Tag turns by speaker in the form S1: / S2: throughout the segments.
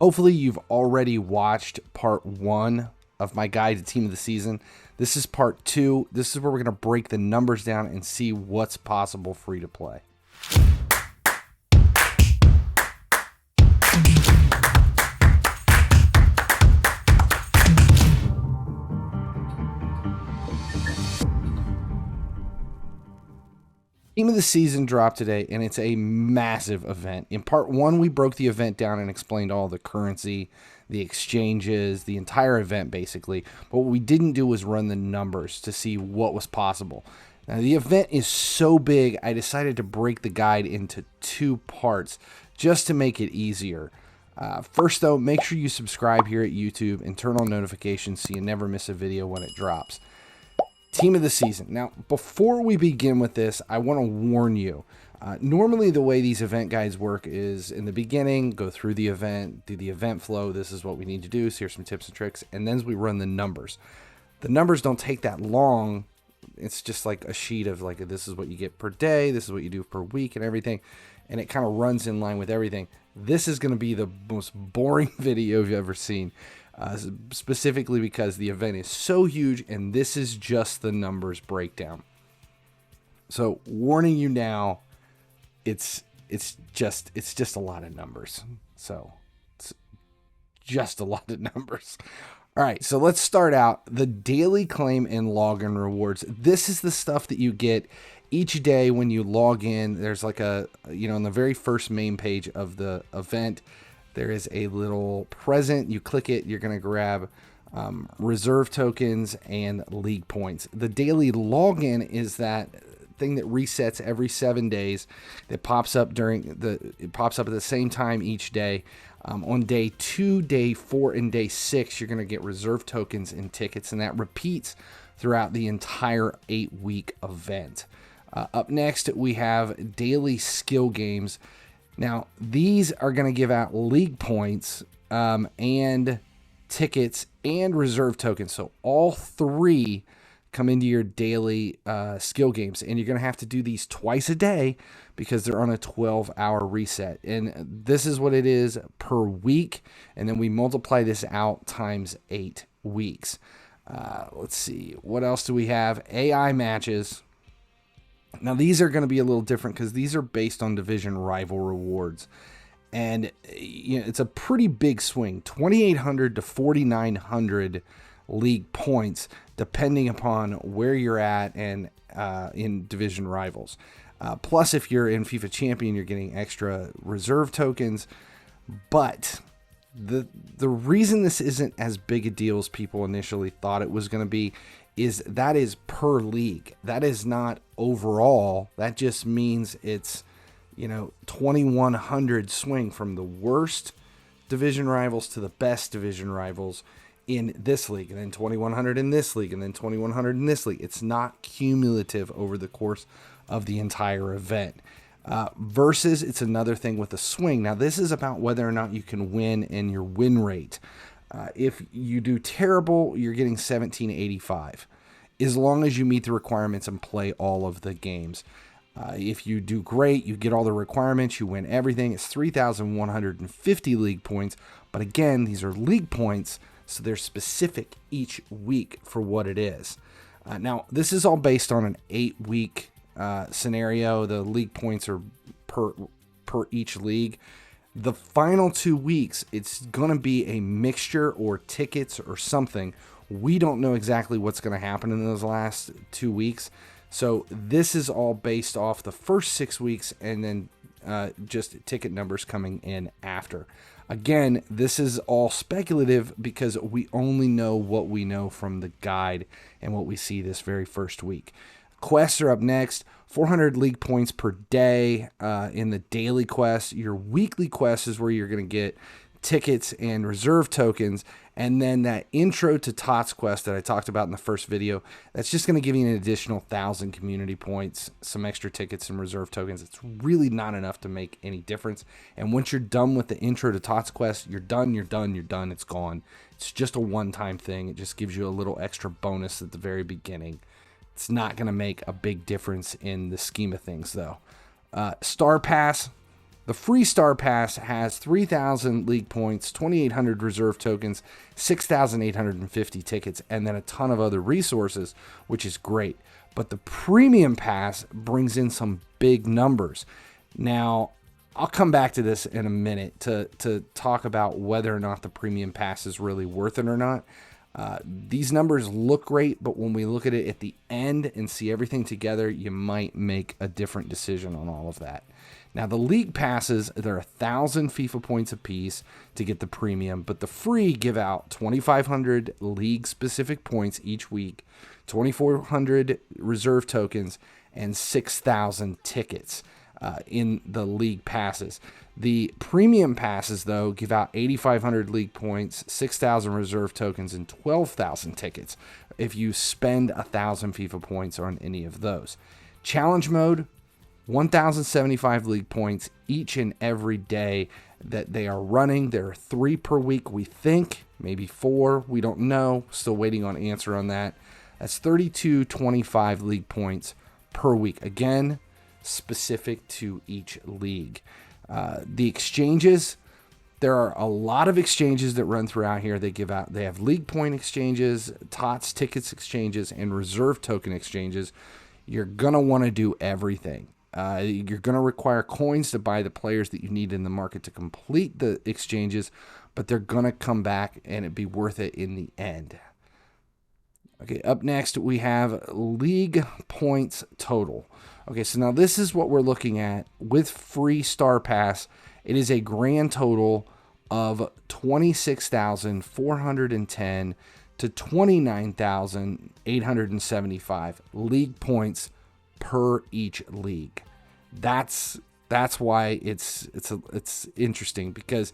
S1: Hopefully you've already watched part 1 of my guide to Team of the Season. This is part 2. This is where we're going to break the numbers down and see what's possible free to play. Team of the Season dropped today, and it's a massive event. In part 1, we broke the event down and explained all the currency, the exchanges, the entire event basically. But what we didn't do was run the numbers to see what was possible. Now, the event is so big, I decided to break the guide into 2 parts just to make it easier. First, though, make sure you subscribe here at YouTube and turn on notifications so you never miss a video when it drops. Team of the Season. Now, before we begin with this, I want to warn you. Normally, the way these event guides work is in the beginning, go through the event, do the event flow. This is what we need to do. So here's some tips and tricks. And then we run the numbers. The numbers don't take that long. It's just like a sheet of like, this is what you get per day. This is what you do per week and everything. And it kind of runs in line with everything. This is going to be the most boring video you've ever seen. Specifically because the event is so huge and this is just the numbers breakdown. So warning you now, it's just a lot of numbers. So it's just a lot of numbers. All right, so let's start out the daily claim and login rewards. This is the stuff that you get each day when you log in. There's like a, on the very first main page of the event, there is a little present. You click it, you're going to grab reserve tokens and league points. The daily login is that thing that resets every 7 days. That pops up it pops up at the same time each day. On day 2, day 4, and day 6, you're going to get reserve tokens and tickets, and that repeats throughout the entire 8-week event. Up next, we have daily skill games. Now, these are going to give out league points and tickets and reserve tokens. So all 3 come into your daily skill games. And you're going to have to do these twice a day because they're on a 12-hour reset. And this is what it is per week. And then we multiply this out times 8 weeks. Let's see. What else do we have? AI matches. Now, these are going to be a little different because these are based on division rival rewards. And it's a pretty big swing, 2,800 to 4,900 league points, depending upon where you're at and in division rivals. Plus, if you're in FIFA Champion, you're getting extra reserve tokens. But the reason this isn't as big a deal as people initially thought it was going to be is that is per league. That is not overall. That just means it's 2,100 swing from the worst division rivals to the best division rivals in this league, and then 2,100 in this league, and then 2,100 in this league. It's not cumulative over the course of the entire event. Versus, it's another thing with the swing. Now, this is about whether or not you can win and your win rate. If you do terrible, you're getting 1785, as long as you meet the requirements and play all of the games. If you do great, you get all the requirements, you win everything, it's 3,150 league points. But again, these are league points, so they're specific each week for what it is. Now, this is all based on an 8-week scenario. The league points are per each league. The final 2 weeks, it's going to be a mixture or tickets or something. We don't know exactly what's going to happen in those last 2 weeks. So this is all based off the first 6 weeks and then just ticket numbers coming in after. Again, this is all speculative because we only know what we know from the guide and what we see this very first week. Quests are up next. 400 league points per day in the daily quest. Your weekly quest is where you're going to get tickets and reserve tokens. And then that intro to TOTS quest that I talked about in the first video, that's just going to give you an additional 1,000 community points, some extra tickets and reserve tokens. It's really not enough to make any difference. And once you're done with the intro to TOTS quest, you're done. It's gone. It's just a one-time thing. It just gives you a little extra bonus at the very beginning. It's not going to make a big difference in the scheme of things, though. Star Pass, The free Star Pass has 3,000 league points, 2,800 reserve tokens, 6,850 tickets, and then a ton of other resources, which is great. But the Premium Pass brings in some big numbers. Now, I'll come back to this in a minute to talk about whether or not the Premium Pass is really worth it or not. These numbers look great, but when we look at it at the end and see everything together, you might make a different decision on all of that. Now, the league passes, they're 1,000 FIFA points apiece to get the premium, but the free give out 2,500 league-specific points each week, 2,400 reserve tokens, and 6,000 tickets in the league passes. The premium passes, though, give out 8,500 league points, 6,000 reserve tokens, and 12,000 tickets if you spend 1,000 FIFA points on any of those. Challenge mode, 1,075 league points each and every day that they are running. There are 3 per week, we think, maybe 4. We don't know. Still waiting on answer on that. That's 3,225 league points per week. Again, specific to each league. The exchanges, there are a lot of exchanges that run throughout here. They have league point exchanges, TOTS tickets exchanges, and reserve token exchanges. You're going to want to do everything. You're going to require coins to buy the players that you need in the market to complete the exchanges, but they're going to come back and it'd be worth it in the end. Okay, up next we have league points total. Okay, so now this is what we're looking at with free Star Pass. It is a grand total of 26,410 to 29,875 league points per each league. That's why it's interesting, because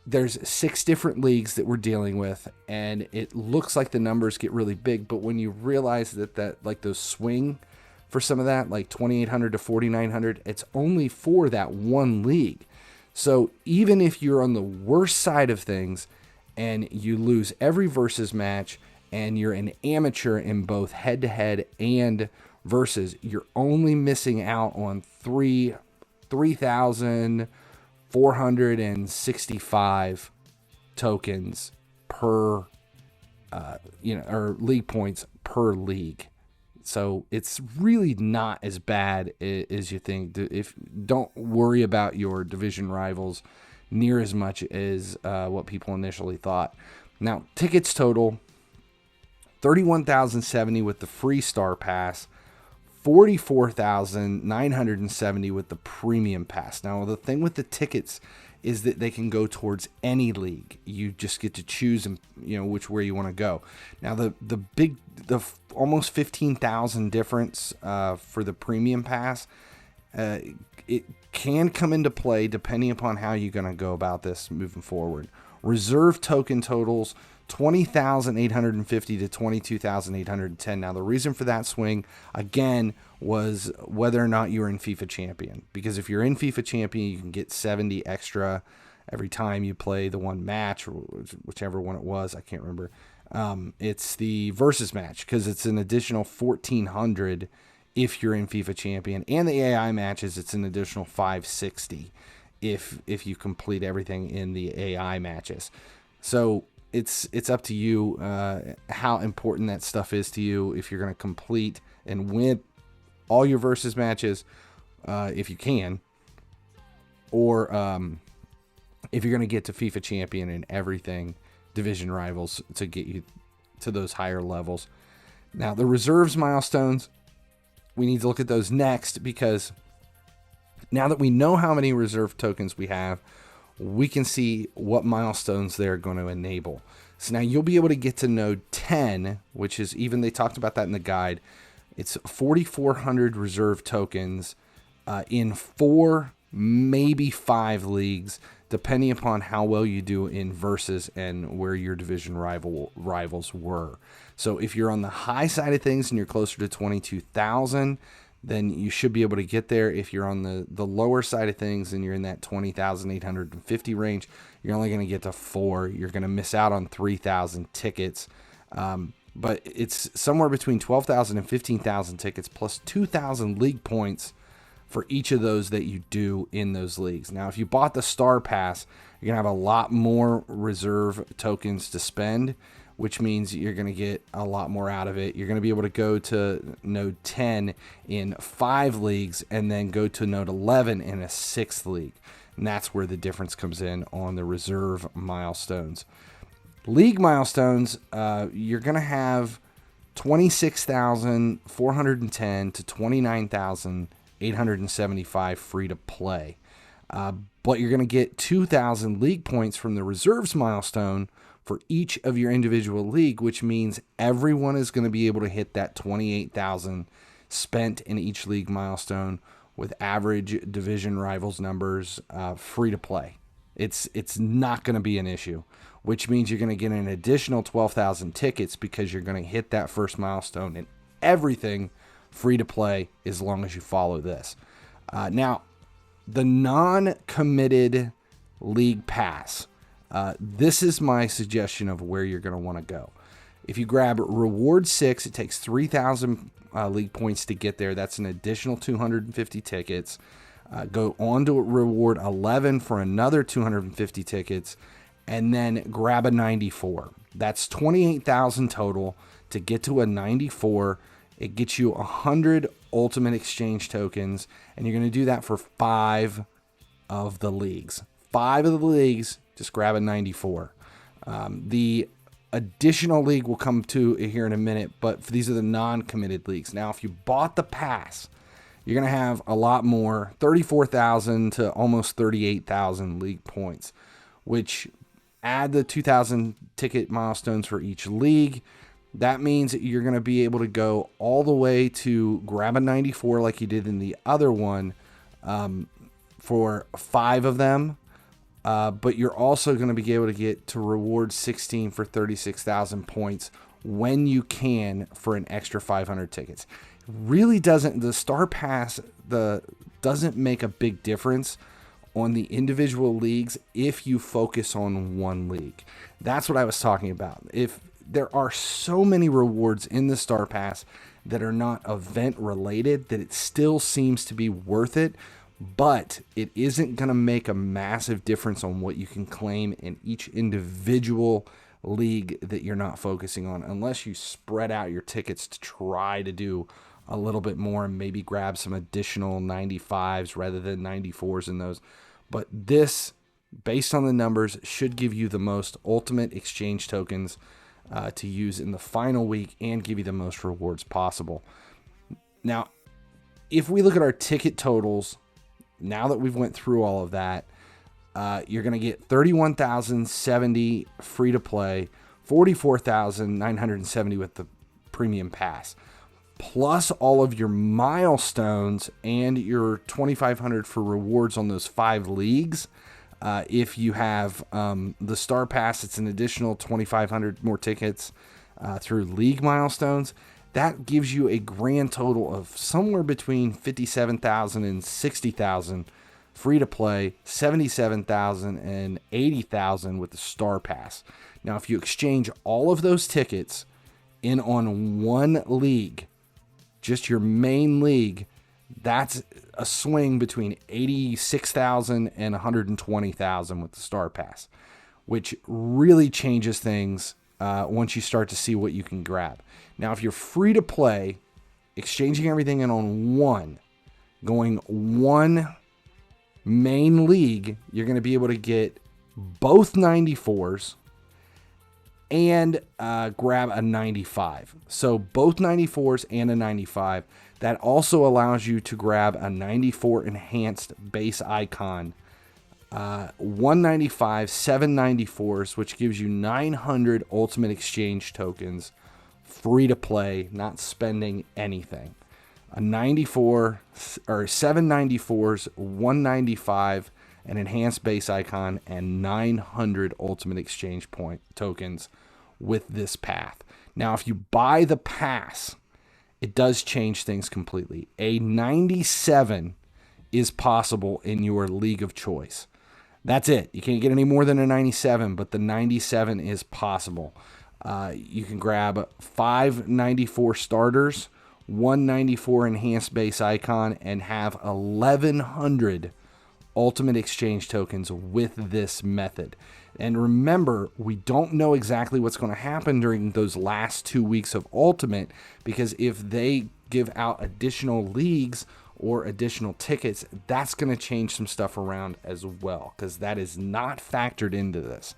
S1: there's 6 different leagues that we're dealing with, and it looks like the numbers get really big, but when you realize that like those swing for some of that, like 2,800 to 4,900, it's only for that one league. So even if you're on the worst side of things and you lose every versus match and you're an amateur in both head-to-head and versus, you're only missing out on 3,465 tokens per, or league points per league. So it's really not as bad as you think. Don't worry about your division rivals near as much as what people initially thought. Now, tickets total, 31,070 with the free Star Pass, 44,970 with the premium pass. Now, the thing with the tickets is that they can go towards any league. You just get to choose, which way you want to go. Now, the almost 15,000 difference for the premium pass, it can come into play depending upon how you're going to go about this moving forward. Reserve token totals, 20,850 to 22,810. Now, the reason for that swing, again, was whether or not you were in FIFA Champion. Because if you're in FIFA Champion, you can get 70 extra every time you play the one match, or whichever one it was. I can't remember. It's the versus match, because it's an additional 1,400 if you're in FIFA Champion. And the AI matches, it's an additional 560 if you complete everything in the AI matches. So it's up to you how important that stuff is to you. If you're going to complete and win all your versus matches, if you can, or if you're going to get to FIFA Champion and everything, division rivals, to get you to those higher levels. Now, the reserves milestones, we need to look at those next, because now that we know how many reserve tokens we have, we can see what milestones they're going to enable. So now you'll be able to get to node 10, which is, even they talked about that in the guide. It's 4,400 reserve tokens in 4, maybe 5 leagues, depending upon how well you do in versus and where your division rivals were. So if you're on the high side of things and you're closer to 22,000, then you should be able to get there. If you're on the lower side of things and you're in that 20,850 range, you're only going to get to 4. You're going to miss out on 3,000 tickets. But it's somewhere between 12,000 and 15,000 tickets plus 2,000 league points for each of those that you do in those leagues. Now, if you bought the Star Pass, you're going to have a lot more reserve tokens to spend, which means you're going to get a lot more out of it. You're going to be able to go to node 10 in 5 leagues and then go to node 11 in a 6th league. And that's where the difference comes in on the reserve milestones. League milestones, you're going to have 26,410 to 29,875 free to play. But you're going to get 2,000 league points from the reserves milestone for each of your individual league, which means everyone is going to be able to hit that 28,000 spent in each league milestone with average division rivals numbers free to play. It's not going to be an issue, which means you're going to get an additional 12,000 tickets because you're going to hit that first milestone, and everything free to play as long as you follow this. Now, the non-committed league pass, this is my suggestion of where you're going to want to go. If you grab Reward 6, it takes 3,000 league points to get there. That's an additional 250 tickets. Go on to Reward 11 for another 250 tickets, and then grab a 94. That's 28,000 total to get to a 94. It gets you 100 Ultimate Exchange tokens, and you're going to do that for 5 of the leagues. 5 of the leagues, just grab a 94. The additional league will come to here in a minute, but these are the non-committed leagues. Now, if you bought the pass, you're going to have a lot more, 34,000 to almost 38,000 league points, which add the 2,000 ticket milestones for each league. That means that you're going to be able to go all the way to grab a 94 like you did in the other one for 5 of them. But you're also going to be able to get to Reward 16 for 36,000 points when you can for an extra 500 tickets. Really doesn't, the Star Pass doesn't make a big difference on the individual leagues if you focus on one league. That's what I was talking about. If there are so many rewards in the Star Pass that are not event related, that it still seems to be worth it, but it isn't going to make a massive difference on what you can claim in each individual league that you're not focusing on, unless you spread out your tickets to try to do a little bit more and maybe grab some additional 95s rather than 94s in those. But this, based on the numbers, should give you the most Ultimate Exchange tokens to use in the final week and give you the most rewards possible. Now, if we look at our ticket totals, now that we've went through all of that, you're going to get 31,070 free to play, 44,970 with the premium pass, plus all of your milestones and your 2,500 for rewards on those 5 leagues. If you have the Star Pass, it's an additional 2,500 more tickets through league milestones. That gives you a grand total of somewhere between 57,000 and 60,000 free to play, 77,000 and 80,000 with the Star Pass. Now, if you exchange all of those tickets in on one league, just your main league, that's a swing between 86,000 and 120,000 with the Star Pass, which really changes things once you start to see what you can grab. Now, if you're free to play, exchanging everything in on one, going one main league, you're going to be able to get both 94s and grab a 95. So both 94s and a 95. That also allows you to grab a 94 enhanced base icon, 195, 7 94s, which gives you 900 Ultimate Exchange tokens, free to play, not spending anything. A 94 or 7 94s, 195, an enhanced base icon, and 900 Ultimate Exchange point tokens with this path. Now, if you buy the pass, it does change things completely. A 97 is possible in your league of choice. That's it. You can't get any more than a 97, but the 97 is possible. You can grab 5 94 starters, 194 enhanced base icon, and have 1100 ultimate exchange tokens with this method. And remember, we don't know exactly what's going to happen during those last 2 weeks of ultimate, because if they give out additional leagues or additional tickets, that's going to change some stuff around as well, because that is not factored into this.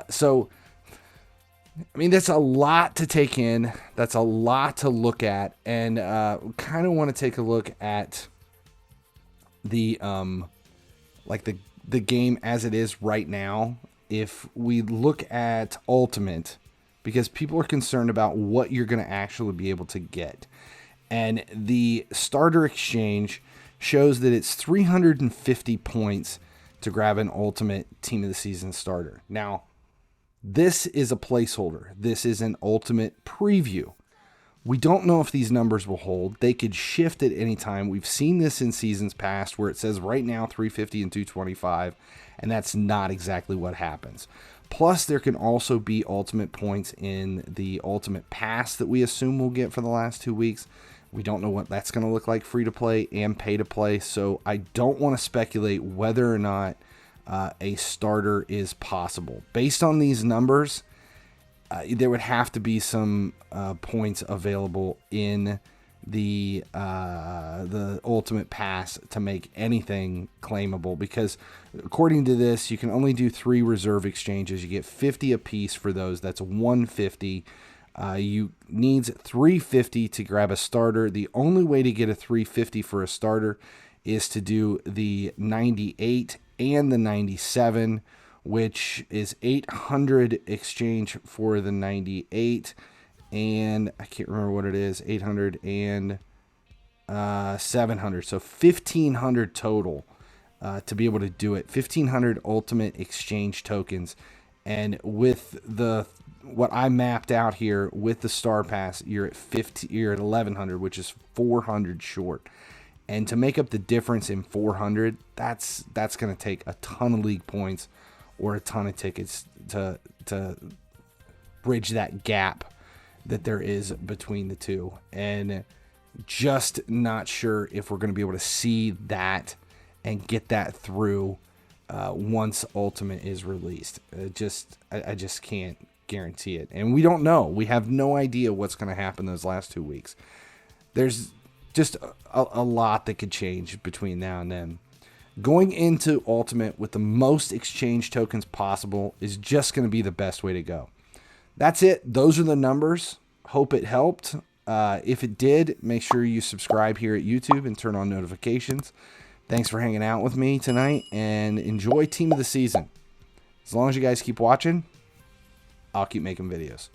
S1: So I mean, that's a lot to take in. That's a lot to look at, and kind of want to take a look at the the game as it is right now. If we look at Ultimate, because people are concerned about what you're going to actually be able to get, and the starter exchange shows that it's 350 points to grab an Ultimate Team of the Season starter. Now, this is a placeholder. This is an ultimate preview. We don't know if these numbers will hold. They could shift at any time. We've seen this in seasons past where it says right now 350 and 225, and that's not exactly what happens. Plus, there can also be ultimate points in the ultimate pass that we assume we'll get for the last 2 weeks. We don't know what that's going to look like free to play and pay to play, so I don't want to speculate whether or not a starter is possible. Based on these numbers, there would have to be some points available in the ultimate pass to make anything claimable, because according to this, you can only do 3 reserve exchanges. You get 50 apiece for those. That's 150. You needs 350 to grab a starter. The only way to get a 350 for a starter is to do the 98 and the 97, which is 800 exchange for the 98, and I can't remember what it is, 800 and 700, so 1500 total to be able to do it. 1500 ultimate exchange tokens, and with the what I mapped out here with the star pass, you're at 1100, which is 400 short. And to make up the difference in 400, that's going to take a ton of league points or a ton of tickets to bridge that gap that there is between the two. And just not sure if we're going to be able to see that and get that through once Ultimate is released. I just can't guarantee it. And we don't know. We have no idea what's going to happen those last 2 weeks. There's just a lot that could change between now and then. Going into Ultimate with the most exchange tokens possible is just going to be the best way to go. That's it. Those are the numbers. Hope it helped. If it did, make sure you subscribe here at YouTube and turn on notifications. Thanks for hanging out with me tonight, and enjoy Team of the Season. As long as you guys keep watching, I'll keep making videos.